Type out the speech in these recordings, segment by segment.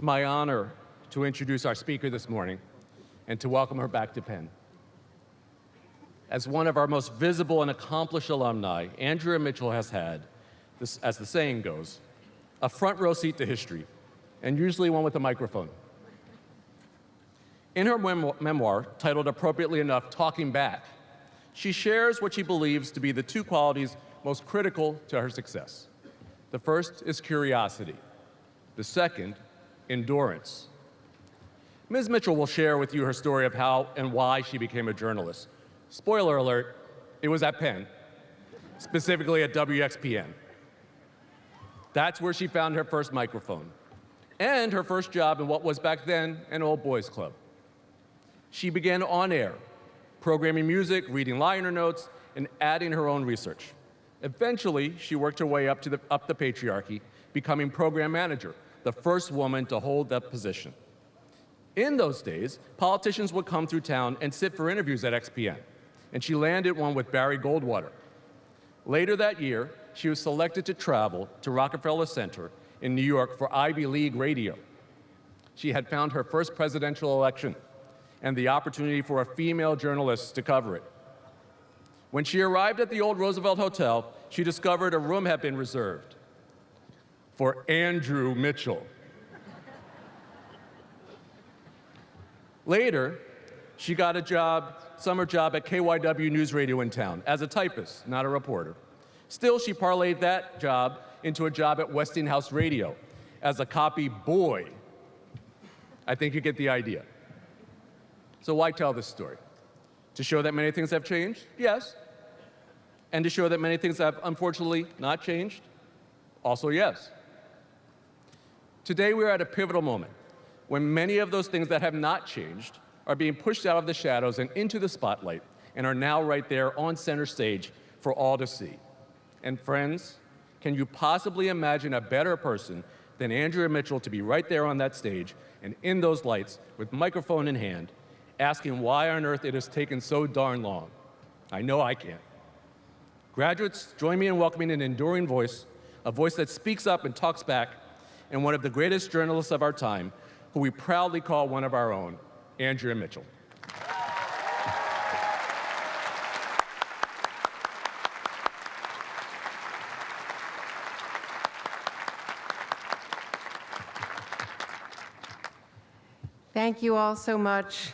It's my honor to introduce our speaker this morning and to welcome her back to Penn. As one of our most visible and accomplished alumni, Andrea Mitchell has had, as the saying goes, a front row seat to history, and usually one with a microphone. In her memoir, titled appropriately enough, Talking Back, she shares what she believes to be the two qualities most critical to her success. The first is curiosity. The second, endurance. Ms. Mitchell will share with you her story of how and why she became a journalist. Spoiler alert, it was at Penn, specifically at WXPN. That's where she found her first microphone and her first job in what was back then an old boys club. She began on air, programming music, reading liner notes, and adding her own research. Eventually, she worked her way up the patriarchy, becoming program manager, the first woman to hold that position. In those days, politicians would come through town and sit for interviews at XPN, and she landed one with Barry Goldwater. Later that year, she was selected to travel to Rockefeller Center in New York for Ivy League radio. She had found her first presidential election and the opportunity for a female journalist to cover it. When she arrived at the old Roosevelt Hotel, she discovered a room had been reserved for Andrew Mitchell. Later, she got a summer job at KYW News Radio in town as a typist, not a reporter. Still, she parlayed that job into a job at Westinghouse Radio as a copy boy. I think you get the idea. So why tell this story? To show that many things have changed? Yes. And to show that many things have unfortunately not changed? Also yes. Today we are at a pivotal moment when many of those things that have not changed are being pushed out of the shadows and into the spotlight and are now right there on center stage for all to see. And friends, can you possibly imagine a better person than Andrea Mitchell to be right there on that stage and in those lights with microphone in hand, asking why on earth it has taken so darn long? I know I can't. Graduates, join me in welcoming an enduring voice, a voice that speaks up and talks back, and one of the greatest journalists of our time, who we proudly call one of our own, Andrea Mitchell. Thank you all so much,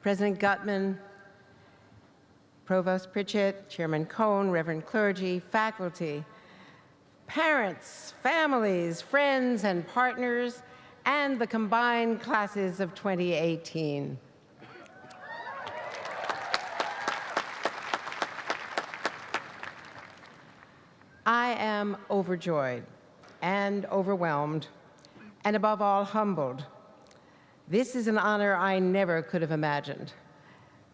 President Gutman, Provost Pritchett, Chairman Cohn, Reverend clergy, faculty, parents, families, friends, and partners, and the combined classes of 2018. I am overjoyed and overwhelmed, and above all, humbled. This is an honor I never could have imagined,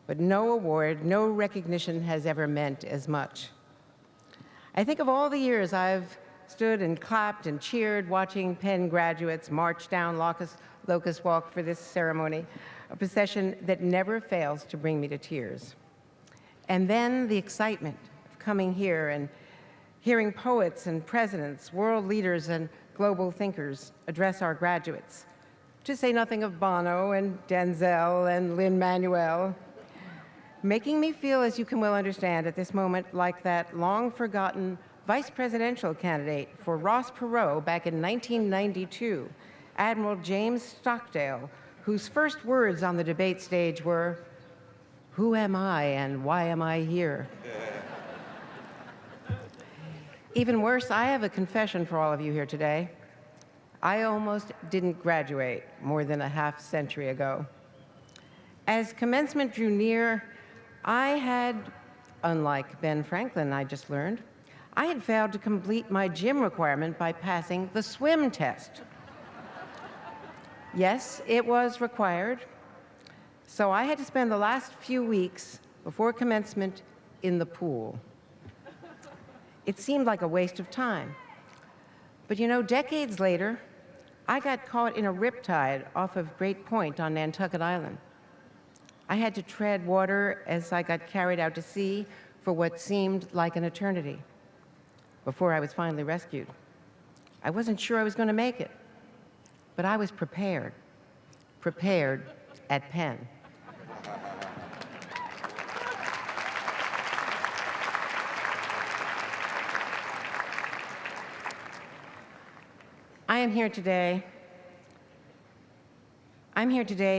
but no award, no recognition has ever meant as much. I think of all the years I've stood and clapped and cheered watching Penn graduates march down Locust Walk for this ceremony, a procession that never fails to bring me to tears. And then the excitement of coming here and hearing poets and presidents, world leaders and global thinkers address our graduates, to say nothing of Bono and Denzel and Lin-Manuel, making me feel, as you can well understand at this moment, like that long-forgotten vice presidential candidate for Ross Perot back in 1992, Admiral James Stockdale, whose first words on the debate stage were, "Who am I and why am I here?" Even worse, I have a confession for all of you here today. I almost didn't graduate more than a half century ago. As commencement drew near, I had, unlike Ben Franklin, I just learned, I had failed to complete my gym requirement by passing the swim test. Yes, it was required. So I had to spend the last few weeks before commencement in the pool. It seemed like a waste of time. But you know, decades later, I got caught in a riptide off of Great Point on Nantucket Island. I had to tread water as I got carried out to sea for what seemed like an eternity before I was finally rescued. I wasn't sure I was going to make it, but I was prepared at Penn. I'm here today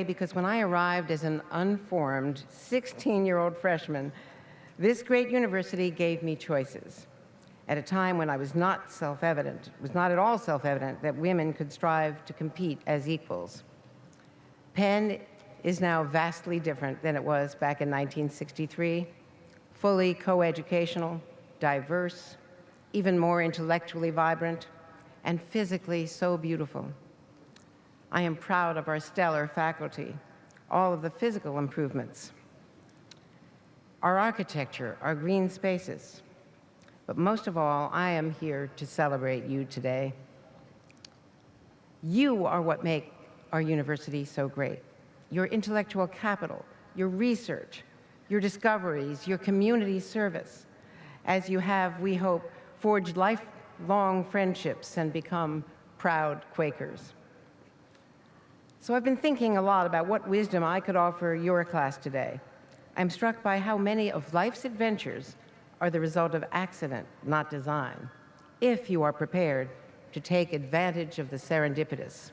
because when I arrived as an unformed 16-year-old freshman, this great university gave me choices at a time when it was not at all self-evident that women could strive to compete as equals. Penn is now vastly different than it was back in 1963, fully coeducational, diverse, even more intellectually vibrant, and physically so beautiful. I am proud of our stellar faculty, all of the physical improvements, our architecture, our green spaces. But most of all, I am here to celebrate you today. You are what make our university so great. Your intellectual capital, your research, your discoveries, your community service, as you have, we hope, forged lifelong friendships and become proud Quakers. So I've been thinking a lot about what wisdom I could offer your class today. I'm struck by how many of life's adventures are the result of accident, not design, if you are prepared to take advantage of the serendipitous.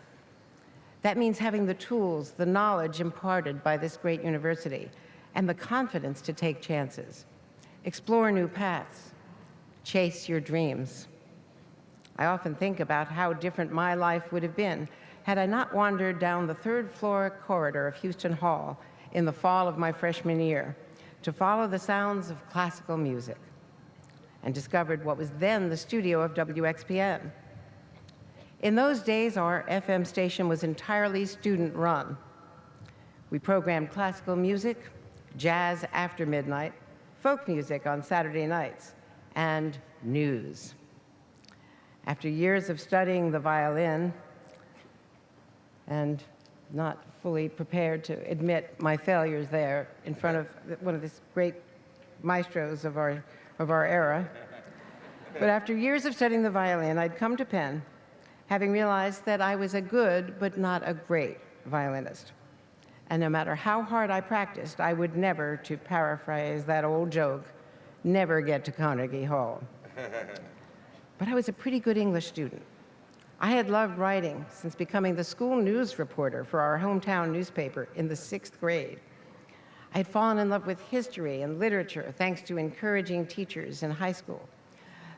That means having the tools, the knowledge imparted by this great university, and the confidence to take chances, explore new paths, chase your dreams. I often think about how different my life would have been had I not wandered down the third-floor corridor of Houston Hall in the fall of my freshman year to follow the sounds of classical music and discovered what was then the studio of WXPN. In those days, our FM station was entirely student-run. We programmed classical music, jazz after midnight, folk music on Saturday nights, and news. After years of studying the violin and not fully prepared to admit my failures there in front of one of the great maestros of our era, but after years of studying the violin, I'd come to Penn, having realized that I was a good but not a great violinist. And no matter how hard I practiced, I would never, to paraphrase that old joke, never get to Carnegie Hall. But I was a pretty good English student. I had loved writing since becoming the school news reporter for our hometown newspaper in the 6th grade. I had fallen in love with history and literature thanks to encouraging teachers in high school.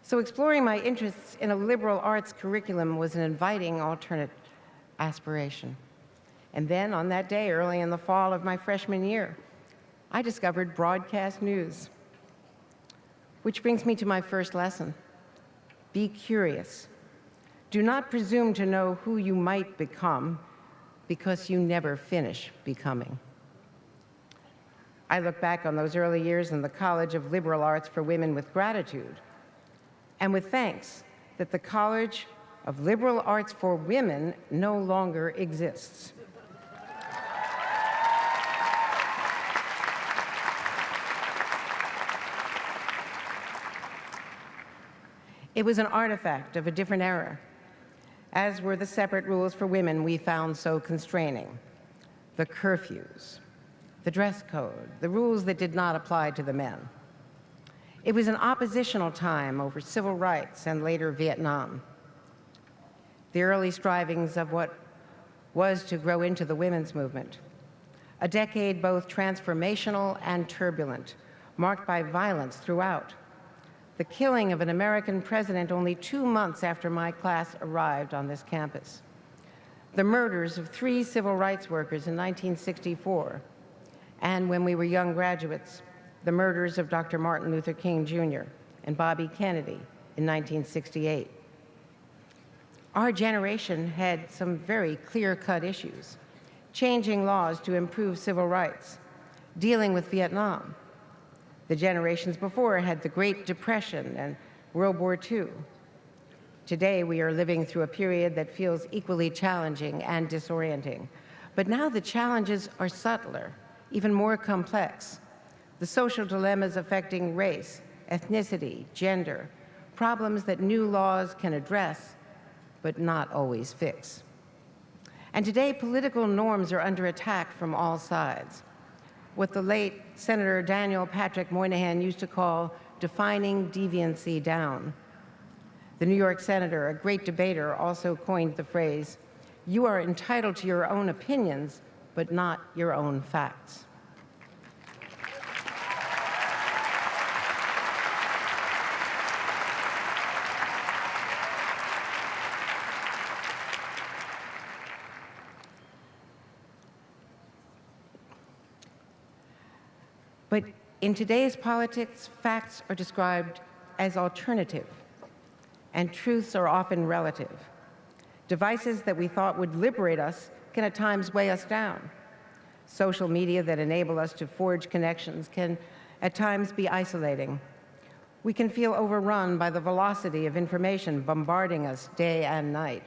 So exploring my interests in a liberal arts curriculum was an inviting alternate aspiration. And then on that day, early in the fall of my freshman year, I discovered broadcast news. Which brings me to my first lesson. Be curious. Do not presume to know who you might become because you never finish becoming. I look back on those early years in the College of Liberal Arts for Women with gratitude and with thanks that the College of Liberal Arts for Women no longer exists. It was an artifact of a different era, as were the separate rules for women we found so constraining. The curfews, the dress code, the rules that did not apply to the men. It was an oppositional time over civil rights and later Vietnam. The early strivings of what was to grow into the women's movement. A decade both transformational and turbulent, marked by violence throughout. The killing of an American president only 2 months after my class arrived on this campus. The murders of 3 civil rights workers in 1964. And when we were young graduates, the murders of Dr. Martin Luther King Jr. and Bobby Kennedy in 1968. Our generation had some very clear-cut issues. Changing laws to improve civil rights, dealing with Vietnam. The generations before had the Great Depression and World War II. Today, we are living through a period that feels equally challenging and disorienting. But now the challenges are subtler, even more complex. The social dilemmas affecting race, ethnicity, gender, problems that new laws can address, but not always fix. And today, political norms are under attack from all sides. What the late Senator Daniel Patrick Moynihan used to call defining deviancy down. The New York senator, a great debater, also coined the phrase, "You are entitled to your own opinions, but not your own facts." But in today's politics, facts are described as alternative, and truths are often relative. Devices that we thought would liberate us can at times weigh us down. Social media that enable us to forge connections can at times be isolating. We can feel overrun by the velocity of information bombarding us day and night.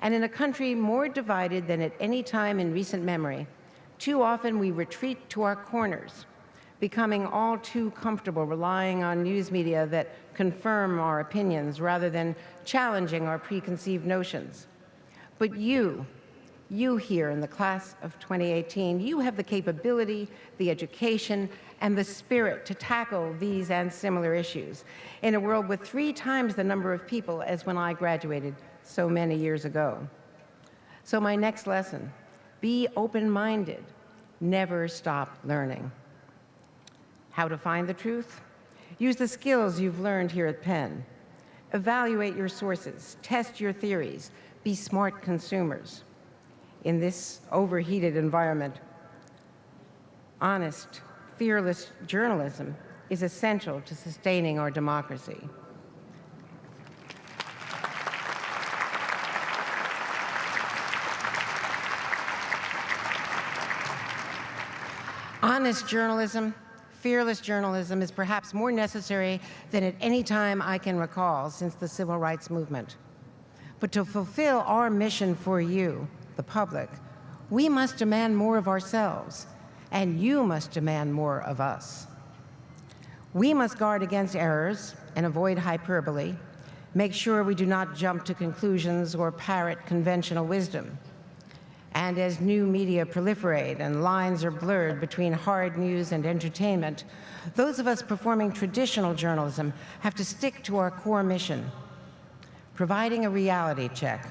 And in a country more divided than at any time in recent memory, too often we retreat to our corners, becoming all too comfortable relying on news media that confirm our opinions rather than challenging our preconceived notions. But you here in the class of 2018, you have the capability, the education, and the spirit to tackle these and similar issues in a world with 3 times the number of people as when I graduated so many years ago. So my next lesson, be open-minded, never stop learning. How to find the truth? Use the skills you've learned here at Penn. Evaluate your sources, test your theories, be smart consumers. In this overheated environment, honest, fearless journalism is essential to sustaining our democracy. Honest journalism, fearless journalism is perhaps more necessary than at any time I can recall since the civil rights movement. But to fulfill our mission for you, the public, we must demand more of ourselves, and you must demand more of us. We must guard against errors and avoid hyperbole, make sure we do not jump to conclusions or parrot conventional wisdom. And as new media proliferate and lines are blurred between hard news and entertainment, those of us performing traditional journalism have to stick to our core mission, providing a reality check,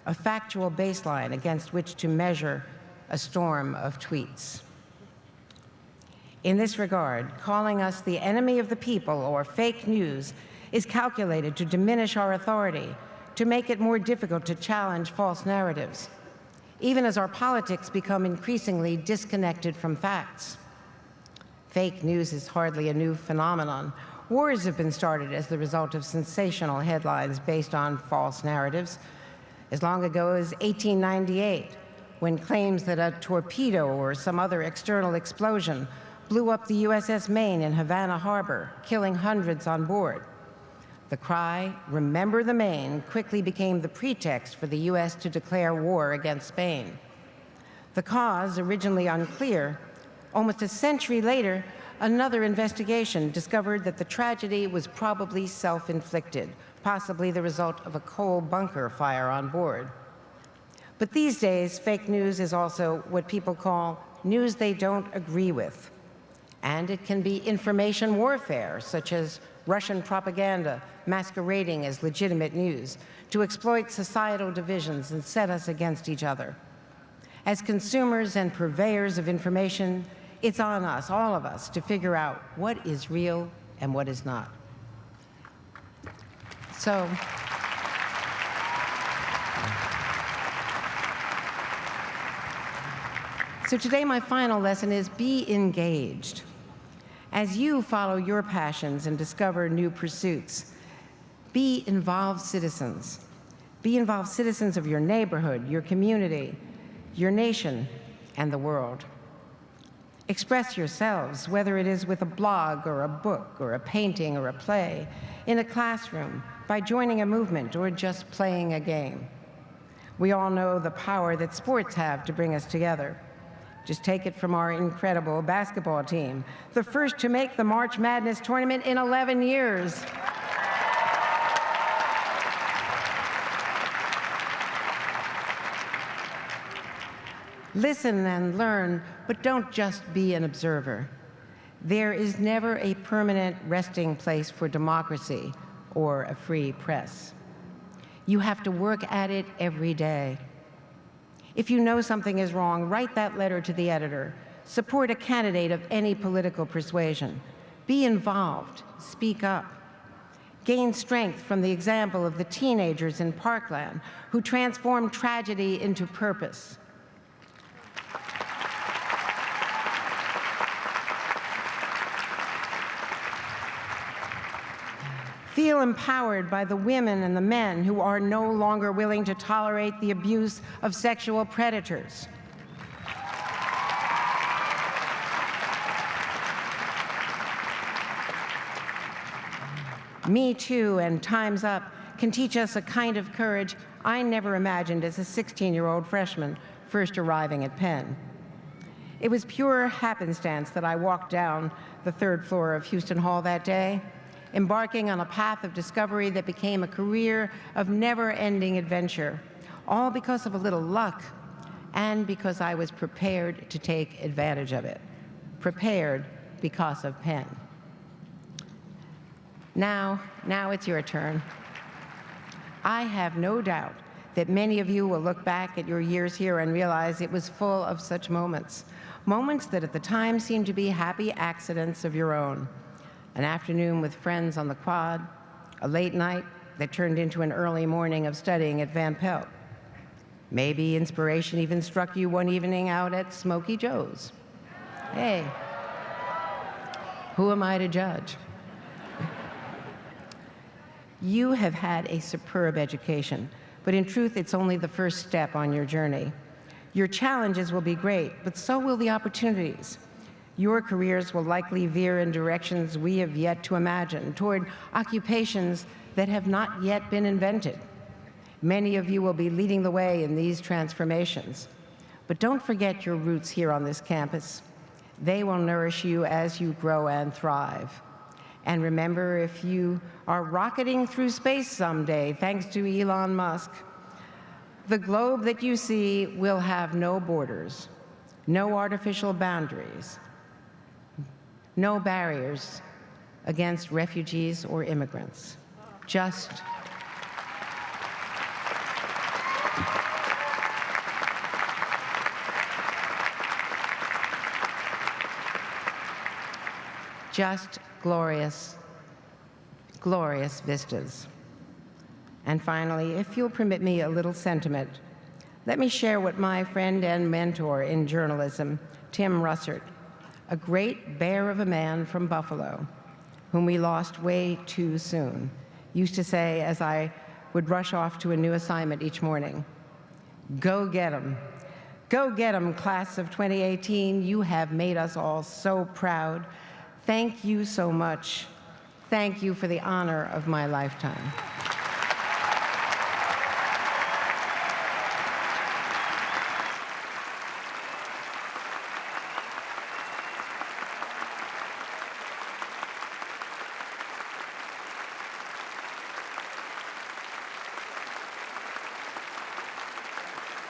a factual baseline against which to measure a storm of tweets. In this regard, calling us the enemy of the people or fake news is calculated to diminish our authority, to make it more difficult to challenge false narratives, even as our politics become increasingly disconnected from facts. Fake news is hardly a new phenomenon. Wars have been started as the result of sensational headlines based on false narratives. As long ago as 1898, when claims that a torpedo or some other external explosion blew up the USS Maine in Havana Harbor, killing hundreds on board. The cry, "Remember the Maine," quickly became the pretext for the US to declare war against Spain. The cause, originally unclear, almost a century later, another investigation discovered that the tragedy was probably self-inflicted, possibly the result of a coal bunker fire on board. But these days, fake news is also what people call news they don't agree with. And it can be information warfare, such as Russian propaganda masquerading as legitimate news to exploit societal divisions and set us against each other. As consumers and purveyors of information, it's on us, all of us, to figure out what is real and what is not. So today my final lesson is be engaged. As you follow your passions and discover new pursuits, be involved citizens. Be involved citizens of your neighborhood, your community, your nation, and the world. Express yourselves, whether it is with a blog or a book or a painting or a play, in a classroom, by joining a movement or just playing a game. We all know the power that sports have to bring us together. Just take it from our incredible basketball team, the first to make the March Madness tournament in 11 years. Listen and learn, but don't just be an observer. There is never a permanent resting place for democracy or a free press. You have to work at it every day. If you know something is wrong, write that letter to the editor. Support a candidate of any political persuasion. Be involved. Speak up. Gain strength from the example of the teenagers in Parkland who transformed tragedy into purpose. Feel empowered by the women and the men who are no longer willing to tolerate the abuse of sexual predators. Me Too and Time's Up can teach us a kind of courage I never imagined as a 16-year-old freshman first arriving at Penn. It was pure happenstance that I walked down the 3rd floor of Houston Hall that day, embarking on a path of discovery that became a career of never-ending adventure, all because of a little luck and because I was prepared to take advantage of it. Prepared because of Penn. Now it's your turn. I have no doubt that many of you will look back at your years here and realize it was full of such moments. Moments that at the time seemed to be happy accidents of your own. An afternoon with friends on the quad, a late night that turned into an early morning of studying at Van Pelt. Maybe inspiration even struck you one evening out at Smokey Joe's. Hey, who am I to judge? You have had a superb education, but in truth, it's only the first step on your journey. Your challenges will be great, but so will the opportunities. Your careers will likely veer in directions we have yet to imagine, toward occupations that have not yet been invented. Many of you will be leading the way in these transformations. But don't forget your roots here on this campus. They will nourish you as you grow and thrive. And remember, if you are rocketing through space someday, thanks to Elon Musk, the globe that you see will have no borders, no artificial boundaries, no barriers against refugees or immigrants. Just glorious, glorious vistas. And finally, if you'll permit me a little sentiment, let me share what my friend and mentor in journalism, Tim Russert, a great bear of a man from Buffalo, whom we lost way too soon, used to say as I would rush off to a new assignment each morning. Go get 'em. Go get 'em, class of 2018. You have made us all so proud. Thank you so much. Thank you for the honor of my lifetime.